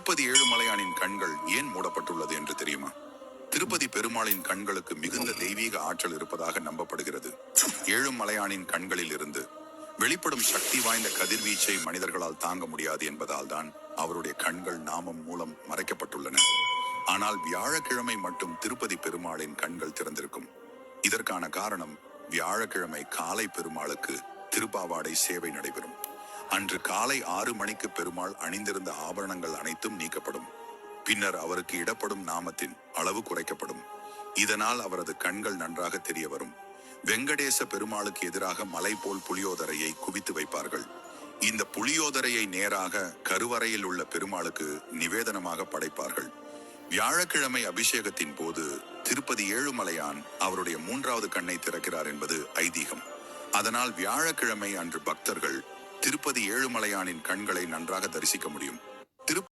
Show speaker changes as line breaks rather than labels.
திருப்பதி ஏழுமலையானின் கண்கள் ஏன் மூடப்பட்டுள்ளது என்று தெரியுமா? திருப்பதி பெருமாளின் கண்களுக்கு மிகுந்த தெய்வீக ஆற்றல் இருப்பதாக நம்பப்படுகிறது. ஏழுமலையானின் கண்களில் இருந்து வெளிப்படும் சக்தி வாய்ந்த கதிர்வீச்சை மனிதர்களால் தாங்க முடியாது என்பதால் தான் அவருடைய கண்கள் நாமம் மூலம் மறைக்கப்பட்டுள்ளன. ஆனால் வியாழக்கிழமை மட்டும் திருப்பதி பெருமாளின் கண்கள் திறந்திருக்கும். இதற்கான காரணம், வியாழக்கிழமை காலை பெருமாளுக்கு திருப்பாவாடை சேவை நடைபெறும். அன்று காலை 6 மணிக்கு பெருமாள் அணிந்திருந்த ஆபரணங்கள் அனைத்தும் நீக்கப்படும். பின்னர் அவருக்கு இடப்படும் நாமத்தின் அளவு குறைக்கப்படும். இதனால் அவரது கண்கள் நன்றாக தெரிய வரும். வெங்கடேச பெருமாளுக்கு எதிராக மலை போல் புளியோதரையை குவித்து வைப்பார்கள். இந்த புளியோதரையை நேராக கருவறையில் உள்ள பெருமாளுக்கு நிவேதனமாக படைப்பார்கள். வியாழக்கிழமை அபிஷேகத்தின் போது திருப்பதி ஏழுமலையான் அவருடைய 3வது கண்ணை திறக்கிறார் என்பது ஐதீகம். அதனால் வியாழக்கிழமை அன்று பக்தர்கள் திருப்பதி ஏழுமலையானின் கண்களை நன்றாக தரிசிக்க முடியும்.